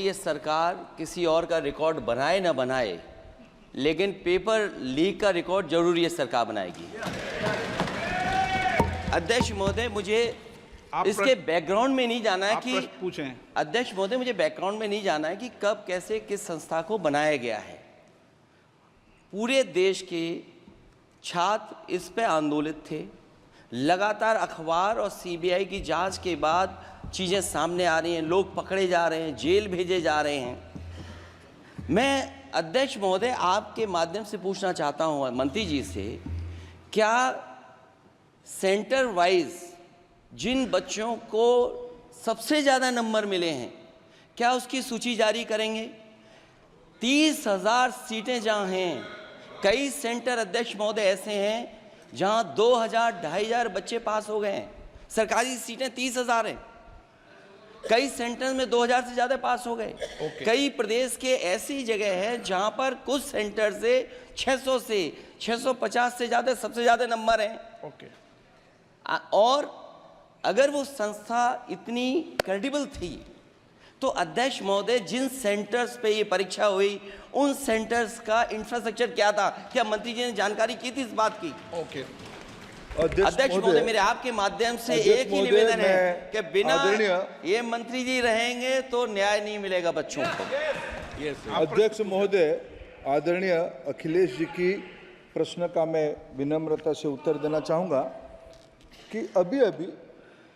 ये सरकार किसी और का रिकॉर्ड बनाए ना बनाए, लेकिन पेपर लीक का रिकॉर्ड जरूर ये सरकार बनाएगी। अध्यक्ष महोदय, मुझे इसके बैकग्राउंड में नहीं जाना है कि पूछें। अध्यक्ष महोदय, मुझे बैकग्राउंड में नहीं जाना है कि कब कैसे किस संस्था को बनाया गया है। पूरे देश के छात्र इस पे आंदोलित थे। लगातार अखबार और सीबीआई की जांच के बाद चीज़ें सामने आ रही हैं, लोग पकड़े जा रहे हैं, जेल भेजे जा रहे हैं। मैं अध्यक्ष महोदय आपके माध्यम से पूछना चाहता हूं मंत्री जी से, क्या सेंटर वाइज जिन बच्चों को सबसे ज़्यादा नंबर मिले हैं, क्या उसकी सूची जारी करेंगे? 30,000 सीटें जहाँ हैं, कई सेंटर अध्यक्ष महोदय ऐसे हैं जहाँ 2,000, 2,500 बच्चे पास हो गए हैं। सरकारी सीटें 30,000 हैं, कई सेंटर में 2,000 से ज़्यादा पास हो गए। कई प्रदेश के ऐसी जगह है जहाँ पर कुछ सेंटर से 600 से 650 से ज़्यादा सबसे ज़्यादा नंबर हैं। और अगर वो संस्था इतनी क्रेडिबल थी तो अध्यक्ष महोदय जिन सेंटर्स पे ये परीक्षा हुई उन सेंटर्स का इंफ्रास्ट्रक्चर क्या था? क्या मंत्री जी ने जानकारी की थी इस बात की? अध्यक्ष महोदय, मेरे आपके माध्यम से एक ही निवेदन है कि बिना ये मंत्री जी रहेंगे तो न्याय नहीं मिलेगा बच्चों को। अध्यक्ष महोदय, आदरणीय अखिलेश जी की प्रश्न का मैं विनम्रता से उत्तर देना चाहूँगा कि अभी अभी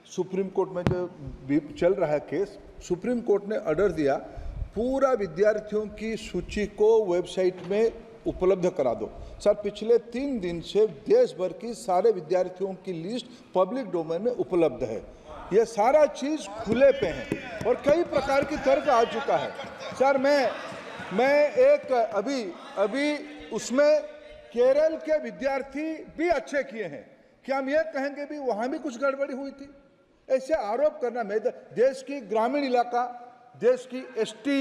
सुप्रीम कोर्ट में जो चल रहा है केस, सुप्रीम कोर्ट ने ऑर्डर दिया पूरा विद्यार्थियों की सूची को वेबसाइट में उपलब्ध करा दो। सर, पिछले 3 दिन से देश भर की सारे विद्यार्थियों की लिस्ट पब्लिक डोमेन में उपलब्ध है। ये सारा चीज़ खुले पे है और कई प्रकार की तर्क आ चुका है। सर, मैं एक अभी उसमें केरल के विद्यार्थी भी अच्छे किए हैं, क्या हम ये कहेंगे भी वहाँ भी कुछ गड़बड़ी हुई थी? ऐसे आरोप करना, मैं देश की ग्रामीण इलाका, देश की एसटी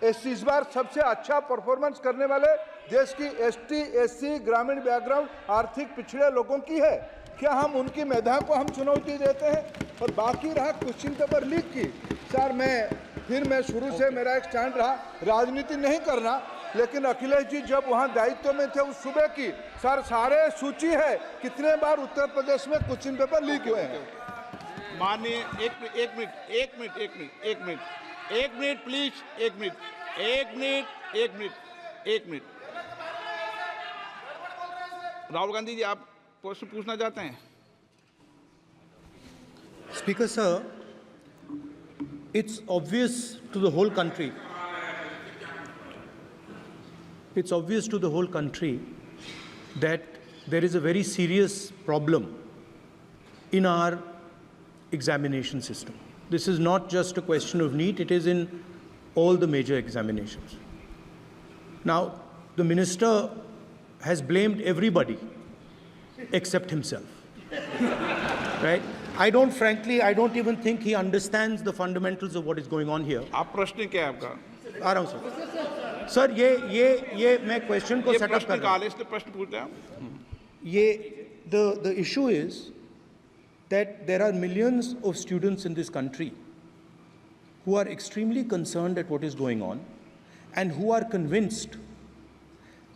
एससी इस बार सबसे अच्छा परफॉर्मेंस करने वाले देश की एसटी एससी ग्रामीण बैकग्राउंड आर्थिक पिछड़े लोगों की है। क्या हम उनकी मेधा को हम चुनौती देते हैं? और बाकी रहा क्वेश्चन पेपर लीक की, सर मैं शुरू से मेरा एक स्टैंड रहा, राजनीति नहीं करना, लेकिन अखिलेश जी जब वहाँ दायित्व में थे उस सूबे की, सर सारे सूची है कितने बार उत्तर प्रदेश में क्वेश्चन पेपर लीक हुए हैं। माननीय एक मिनट प्लीज, एक मिनट। राहुल गांधी जी, आप प्रश्न पूछना चाहते हैं? Speaker sir, it's obvious to the whole country. It's obvious to the whole country that there is a very serious problem in our examination system. This is not just a question of NEET, it is in all the major examinations. Now, the minister has blamed everybody except himself, right? I don't even think he understands the fundamentals of what is going on here. आप प्रश्न क्या है आपका? आ रहा हूँ sir. Sir, ये मैं question को सेटअप कर रहा हूँ। प्रश्न पूछ रहे हैं। The issue is that there are millions of students in this country who are extremely concerned at what is going on and who are convinced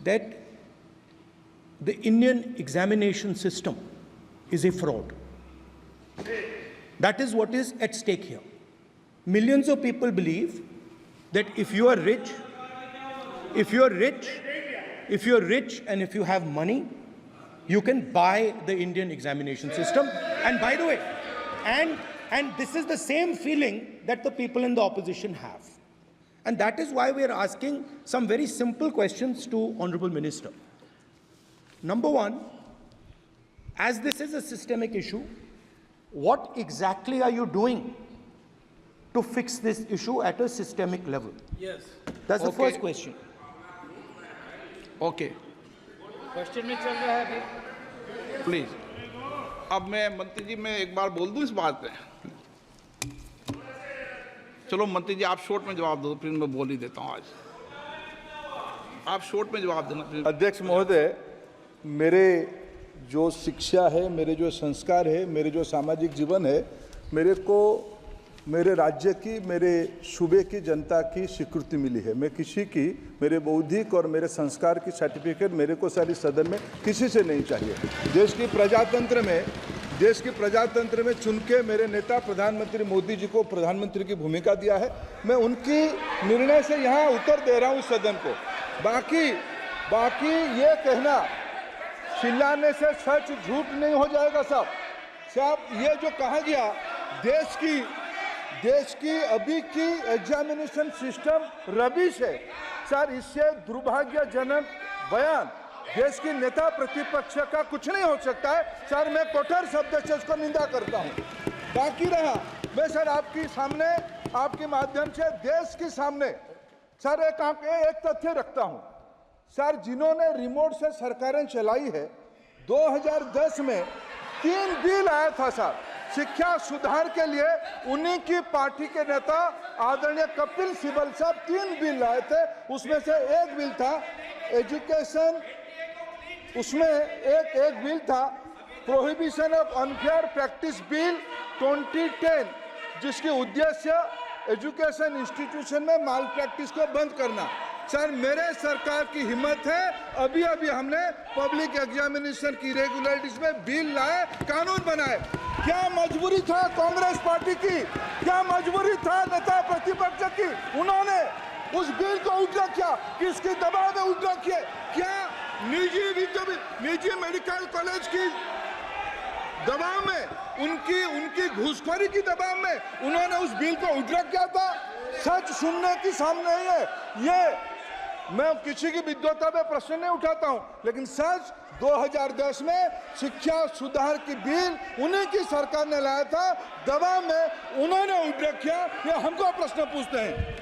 that the Indian examination system is a fraud. That is what is at stake here. Millions of people believe that if you are rich and if you have money, you can buy the Indian examination system. And by the way, and this is the same feeling that the people in the opposition have. And that is why we are asking some very simple questions to Honorable Minister. Number one, as this is a systemic issue, what exactly are you doing to fix this issue at a systemic level? Yes. That's the first question. Okay. Question में चल रहा है अभी। Please. अब मैं मंत्री जी, मैं एक बार बोल दूं इस बात पे? चलो मंत्री जी, आप शॉर्ट में जवाब दो, फिर मैं बोल ही देता हूं। आज आप शॉर्ट में जवाब देना। अध्यक्ष महोदय, मेरे जो शिक्षा है, मेरे जो संस्कार है, मेरे जो सामाजिक जीवन है, मेरे को मेरे राज्य की, मेरे सूबे की जनता की स्वीकृति मिली है। मैं किसी की, मेरे बौद्धिक और मेरे संस्कार की सर्टिफिकेट मेरे को सारी सदन में किसी से नहीं चाहिए। देश की प्रजातंत्र में चुन के मेरे नेता प्रधानमंत्री मोदी जी को प्रधानमंत्री की भूमिका दिया है। मैं उनकी निर्णय से यहाँ उत्तर दे रहा हूँ इस सदन को। बाकी ये कहना चिल्लाने से सच झूठ नहीं हो जाएगा साहब। ये जो कहा गया देश की अभी की एग्जामिनेशन सिस्टम रबिश है सर, इससे दुर्भाग्यजनक बयान देश की नेता प्रतिपक्ष का कुछ नहीं हो सकता है सर। मैं कठोर शब्द से उसको निंदा करता हूं। बाकी रहा, मैं सर आपके सामने, आपके माध्यम से देश के सामने सर एक तथ्य रखता हूं सर। जिन्होंने रिमोट से सरकारें चलाई है, 2010 में 3 बिल आया था सर शिक्षा सुधार के लिए। उन्हीं की पार्टी के नेता आदरणीय कपिल सिब्बल साहब 3 बिल लाए थे। उसमें से एक बिल था एजुकेशन, उसमें एक बिल था prohibition of unfair practice bill 2010, जिसकी उद्देश्य एजुकेशन इंस्टीट्यूशन में माल प्रैक्टिस को बंद करना। सर मेरे सरकार की हिम्मत है, अभी हमने पब्लिक एग्जामिनेशन की रेगुलरिटीज में बिल लाए, कानून बनाए। क्या मजबूरी था कांग्रेस पार्टी की, क्या मजबूरी था नेता प्रतिपक्ष की? उन्होंने उस बिल को उल्टा किया, किसके दबाव में उल्टा किया? क्या निजी मेडिकल कॉलेज की दबाव में, उनकी घूसखोरी की दबाव में उन्होंने उस बिल को उल्टा किया था? सच सुनने की सामने नहीं है ये। मैं किसी की विद्वता पे प्रश्न नहीं उठाता हूं, लेकिन सच 2010 में शिक्षा सुधार की बिल उन्हीं की सरकार ने लाया था, दबाव में उन्होंने उल्टा किया। ये हमको प्रश्न पूछते हैं।